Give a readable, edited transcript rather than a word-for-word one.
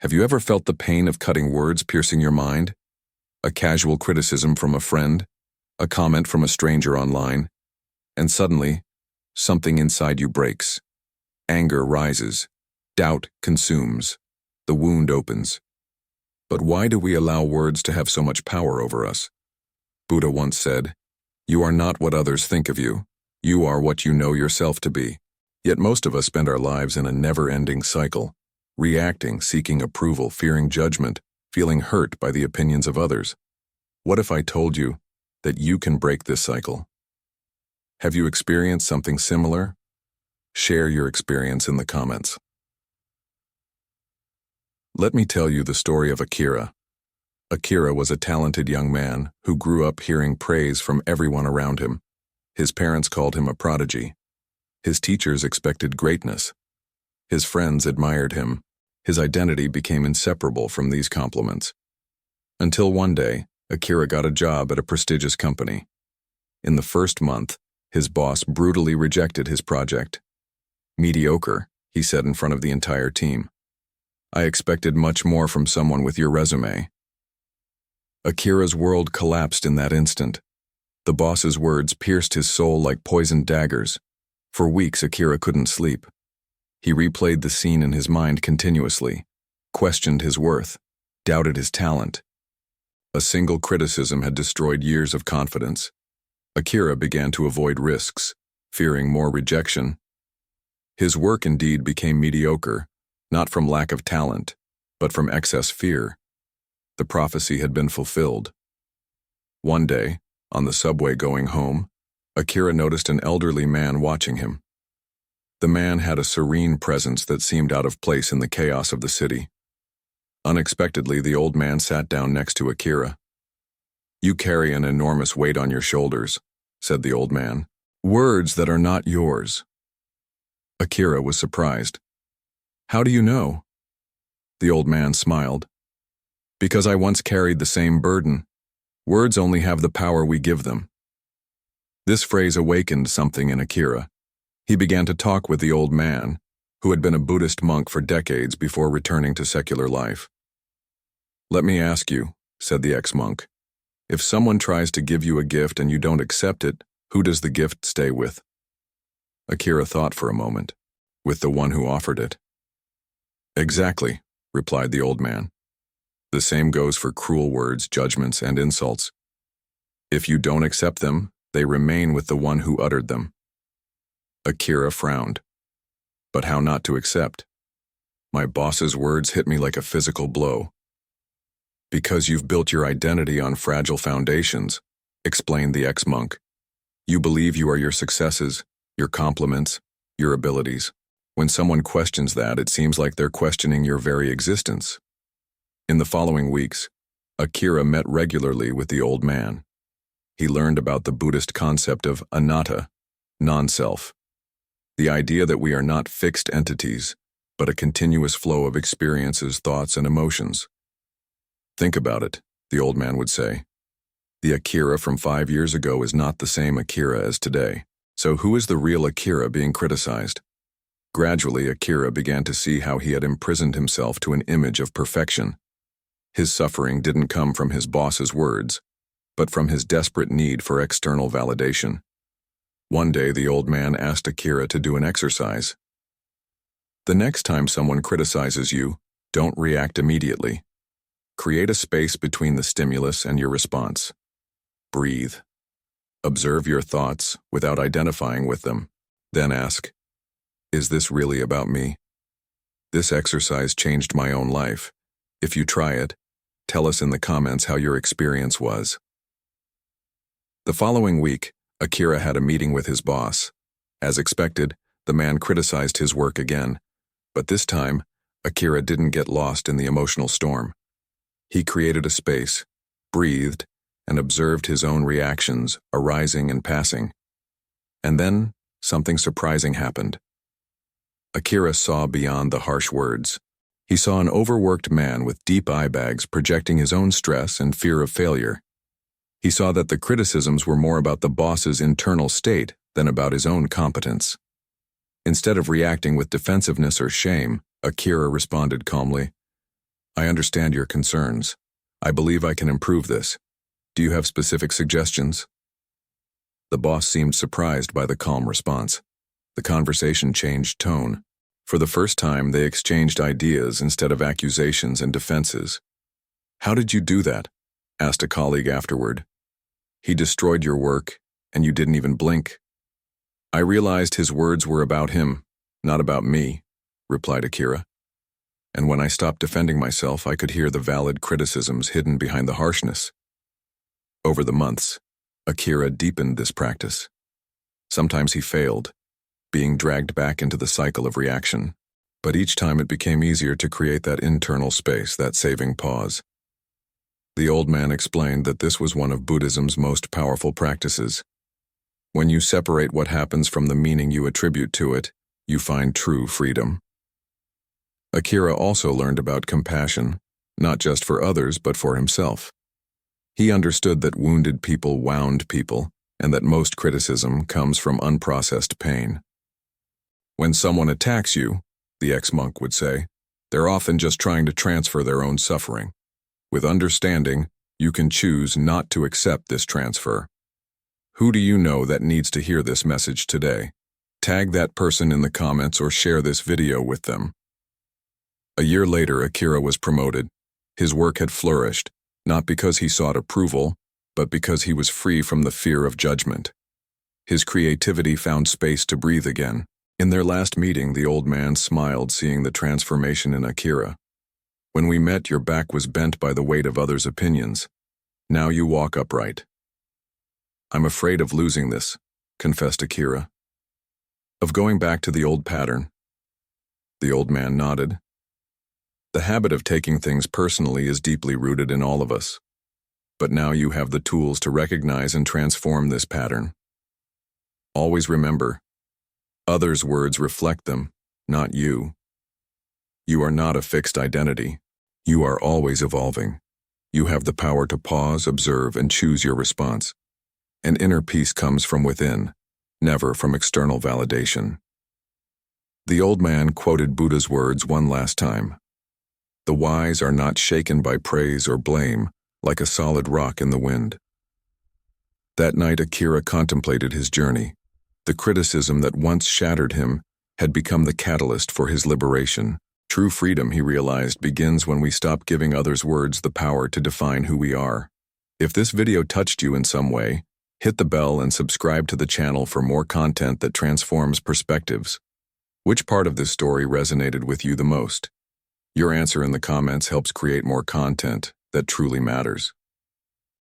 Have you ever felt the pain of cutting words piercing your mind? A casual criticism from a friend, a comment from a stranger online, and suddenly, something inside you breaks. Anger rises, doubt consumes, the wound opens. But why do we allow words to have so much power over us? Buddha once said, "You are not what others think of you. You are what you know yourself to be." Yet most of us spend our lives in a never-ending cycle, reacting, seeking approval, fearing judgment, feeling hurt by the opinions of others. What if I told you that you can break this cycle? Have you experienced something similar? Share your experience in the comments. Let me tell you the story of Akira. Akira was a talented young man who grew up hearing praise from everyone around him. His parents called him a prodigy. His teachers expected greatness. His friends admired him. His identity became inseparable from these compliments. Until one day, Akira got a job at a prestigious company. In the first month, his boss brutally rejected his project. "Mediocre," he said in front of the entire team. "I expected much more from someone with your resume." Akira's world collapsed in that instant. The boss's words pierced his soul like poisoned daggers. For weeks, Akira couldn't sleep. He replayed the scene in his mind continuously, questioned his worth, doubted his talent. A single criticism had destroyed years of confidence. Akira began to avoid risks, fearing more rejection. His work indeed became mediocre, not from lack of talent, but from excess fear. The prophecy had been fulfilled. One day, on the subway going home, Akira noticed an elderly man watching him. The man had a serene presence that seemed out of place in the chaos of the city. Unexpectedly, the old man sat down next to Akira. "You carry an enormous weight on your shoulders," said the old man. "Words that are not yours." Akira was surprised. "How do you know?" The old man smiled. "Because I once carried the same burden. Words only have the power we give them." This phrase awakened something in Akira. He began to talk with the old man, who had been a Buddhist monk for decades before returning to secular life. "Let me ask you," said the ex-monk, "if someone tries to give you a gift and you don't accept it, who does the gift stay with?" Akira thought for a moment. "With the one who offered it." "Exactly," replied the old man. "The same goes for cruel words, judgments, and insults. If you don't accept them, they remain with the one who uttered them." Akira frowned. "But how not to accept? My boss's words hit me like a physical blow." "Because you've built your identity on fragile foundations," explained the ex-monk. "You believe you are your successes, your compliments, your abilities. When someone questions that, it seems like they're questioning your very existence." In the following weeks, Akira met regularly with the old man. He learned about the Buddhist concept of anatta, non-self, the idea that we are not fixed entities, but a continuous flow of experiences, thoughts, and emotions. "Think about it," the old man would say. "The Akira from 5 years ago is not the same Akira as today. So who is the real Akira being criticized?" Gradually, Akira began to see how he had imprisoned himself to an image of perfection. His suffering didn't come from his boss's words, but from his desperate need for external validation. One day, the old man asked Akira to do an exercise. "The next time someone criticizes you, don't react immediately. Create a space between the stimulus and your response. Breathe. Observe your thoughts without identifying with them. Then ask, is this really about me? This exercise changed my own life. If you try it, tell us in the comments how your experience was." The following week, Akira had a meeting with his boss. As expected, the man criticized his work again, but this time, Akira didn't get lost in the emotional storm. He created a space, breathed, and observed his own reactions arising and passing. And then, something surprising happened. Akira saw beyond the harsh words. He saw an overworked man with deep eye bags projecting his own stress and fear of failure. He saw that the criticisms were more about the boss's internal state than about his own competence. Instead of reacting with defensiveness or shame, Akira responded calmly, I understand your concerns. I believe I can improve this. Do you have specific suggestions? The boss seemed surprised by the calm response. The conversation changed tone. For the first time, they exchanged ideas instead of accusations and defenses. How did you do that? Asked a colleague afterward. He destroyed your work, and you didn't even blink. I realized his words were about him, not about me, replied Akira. And when I stopped defending myself, I could hear the valid criticisms hidden behind the harshness. Over the months, Akira deepened this practice. Sometimes he failed, being dragged back into the cycle of reaction, but each time it became easier to create that internal space, that saving pause. The old man explained that this was one of Buddhism's most powerful practices. When you separate what happens from the meaning you attribute to it, you find true freedom. Akira also learned about compassion, not just for others but for himself. He understood that wounded people wound people, and that most criticism comes from unprocessed pain. When someone attacks you, the ex-monk would say, they're often just trying to transfer their own suffering. With understanding, you can choose not to accept this transfer. Who do you know that needs to hear this message today? Tag that person in the comments or share this video with them. A year later, Akira was promoted. His work had flourished, not because he sought approval, but because he was free from the fear of judgment. His creativity found space to breathe again. In their last meeting, the old man smiled, seeing the transformation in Akira. When we met, your back was bent by the weight of others' opinions. Now you walk upright. I'm afraid of losing this, confessed Akira. Of going back to the old pattern. The old man nodded. The habit of taking things personally is deeply rooted in all of us. But now you have the tools to recognize and transform this pattern. Always remember, others' words reflect them, not you. You are not a fixed identity. You are always evolving. You have the power to pause, observe, and choose your response. And inner peace comes from within, never from external validation. The old man quoted Buddha's words one last time. The wise are not shaken by praise or blame, like a solid rock in the wind. That night, Akira contemplated his journey. The criticism that once shattered him had become the catalyst for his liberation. True freedom, he realized, begins when we stop giving others' words the power to define who we are. If this video touched you in some way, hit the bell and subscribe to the channel for more content that transforms perspectives. Which part of this story resonated with you the most? Your answer in the comments helps create more content that truly matters.